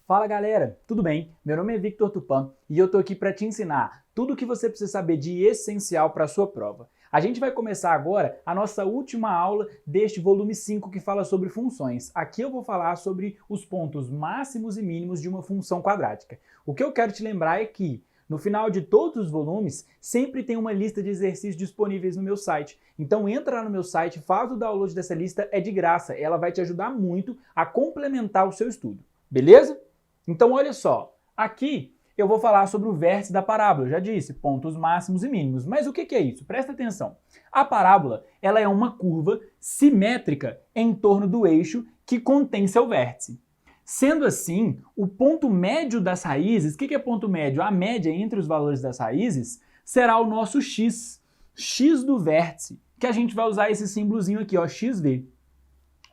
Fala galera, tudo bem? Meu nome é Victor Tupã e eu tô aqui para te ensinar tudo o que você precisa saber de essencial para a sua prova. A gente vai começar agora a nossa última aula deste volume 5 que fala sobre funções. Aqui eu vou falar sobre os pontos máximos e mínimos de uma função quadrática. O que eu quero te lembrar é que no final de todos os volumes, sempre tem uma lista de exercícios disponíveis no meu site. Então entra lá no meu site, faz o download dessa lista, é de graça. Ela vai te ajudar muito a complementar o seu estudo. Beleza? Então olha só, aqui eu vou falar sobre o vértice da parábola, eu já disse, pontos máximos e mínimos. Mas o que é isso? Presta atenção. A parábola, ela é uma curva simétrica em torno do eixo que contém seu vértice. Sendo assim, o ponto médio das raízes, o que é ponto médio? A média entre os valores das raízes será o nosso x, x do vértice, que a gente vai usar esse símbolozinho aqui, ó, xv.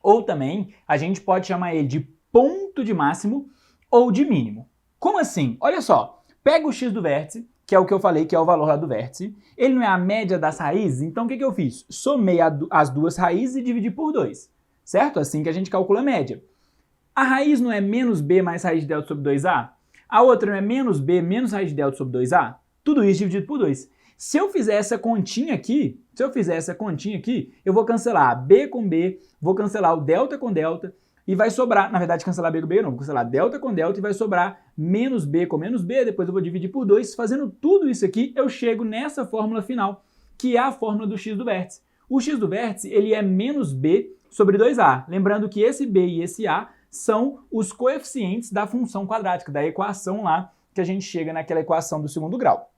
Ou também, a gente pode chamar ele de ponto de máximo ou de mínimo. Como assim? Olha só, pega o x do vértice, que é o que eu falei que é o valor lá do vértice, ele não é a média das raízes, então o que eu fiz? Somei as duas raízes e dividi por 2, certo? Assim que a gente calcula a média. A raiz não é menos b mais raiz de delta sobre 2a? A outra não é menos b menos raiz de delta sobre 2a? Tudo isso dividido por 2. Se eu fizer essa continha aqui, eu vou cancelar b com b, vou cancelar o delta com delta, e vai sobrar, na verdade, cancelar b com b não, vou cancelar delta com delta e vai sobrar menos b com menos b, depois eu vou dividir por 2. Fazendo tudo isso aqui, eu chego nessa fórmula final, que é a fórmula do x do vértice. O x do vértice, ele é menos b sobre 2a. Lembrando que esse b e esse a são os coeficientes da função quadrática, da equação lá, que a gente chega naquela equação do segundo grau.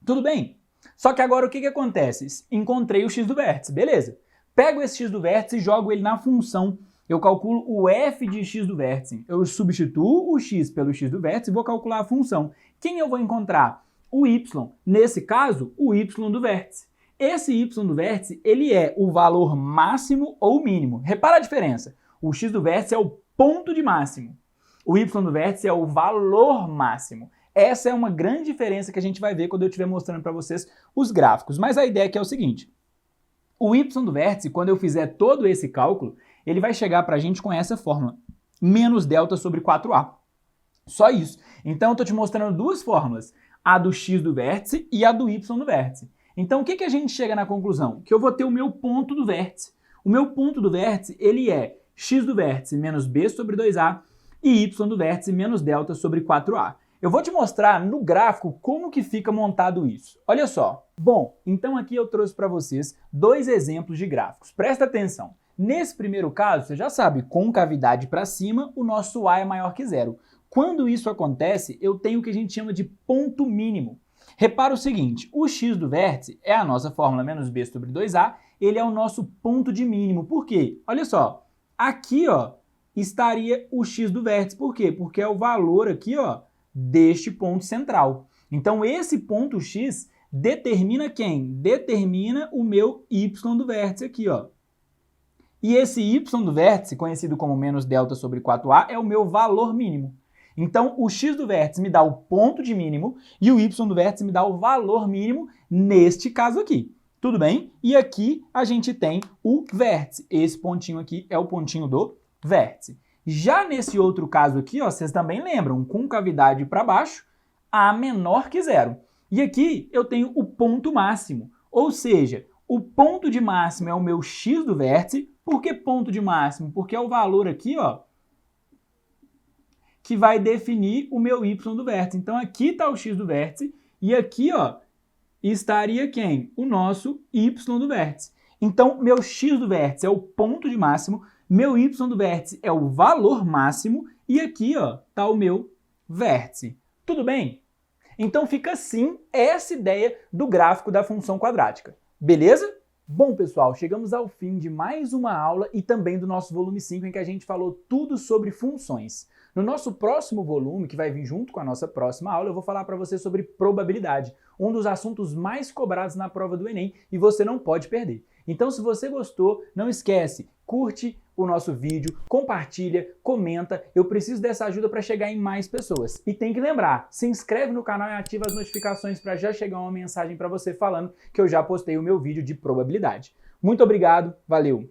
Tudo bem? Só que agora o que acontece? Encontrei o x do vértice, beleza. Pego esse x do vértice e jogo ele na função. Eu calculo o f de x do vértice. Eu substituo o x pelo x do vértice e vou calcular a função. Quem eu vou encontrar? O y. Nesse caso, o y do vértice. Esse y do vértice, ele é o valor máximo ou mínimo. Repara a diferença. O x do vértice é o ponto de máximo. O y do vértice é o valor máximo. Essa é uma grande diferença que a gente vai ver quando eu estiver mostrando para vocês os gráficos. Mas a ideia aqui é o seguinte. O y do vértice, quando eu fizer todo esse cálculo, ele vai chegar para a gente com essa fórmula. Menos delta sobre 4a. Só isso. Então eu estou te mostrando duas fórmulas. A do x do vértice e a do y do vértice. Então o que a gente chega na conclusão? Que eu vou ter o meu ponto do vértice. O meu ponto do vértice, ele é x do vértice menos b sobre 2a e y do vértice menos delta sobre 4a. Eu vou te mostrar no gráfico como que fica montado isso. Olha só. Bom, então aqui eu trouxe para vocês dois exemplos de gráficos. Presta atenção. Nesse primeiro caso, você já sabe, concavidade para cima, o nosso a é maior que zero. Quando isso acontece, eu tenho o que a gente chama de ponto mínimo. Repara o seguinte, o x do vértice é a nossa fórmula menos b sobre 2a, ele é o nosso ponto de mínimo. Por quê? Olha só. Aqui, ó, estaria o x do vértice. Por quê? Porque é o valor aqui, ó, deste ponto central. Então, esse ponto x determina quem? Determina o meu y do vértice aqui, ó. E esse y do vértice, conhecido como menos delta sobre 4a, é o meu valor mínimo. Então, o x do vértice me dá o ponto de mínimo e o y do vértice me dá o valor mínimo neste caso aqui. Tudo bem? E aqui a gente tem o vértice. Esse pontinho aqui é o pontinho do vértice. Já nesse outro caso aqui, ó, vocês também lembram, concavidade para baixo, a menor que zero. E aqui eu tenho o ponto máximo, ou seja, o ponto de máximo é o meu x do vértice. Por que ponto de máximo? Porque é o valor aqui, ó, que vai definir o meu y do vértice. Então aqui está o x do vértice e aqui, ó, estaria quem? O nosso y do vértice. Então, meu x do vértice é o ponto de máximo, meu y do vértice é o valor máximo e aqui, ó, está o meu vértice. Tudo bem? Então fica assim essa ideia do gráfico da função quadrática. Beleza? Bom, pessoal, chegamos ao fim de mais uma aula e também do nosso volume 5 em que a gente falou tudo sobre funções. No nosso próximo volume, que vai vir junto com a nossa próxima aula, eu vou falar para você sobre probabilidade, um dos assuntos mais cobrados na prova do Enem e você não pode perder. Então, se você gostou, não esquece, curte o nosso vídeo, compartilha, comenta. Eu preciso dessa ajuda para chegar em mais pessoas. E tem que lembrar, se inscreve no canal e ativa as notificações para já chegar uma mensagem para você falando que eu já postei o meu vídeo de probabilidade. Muito obrigado, valeu!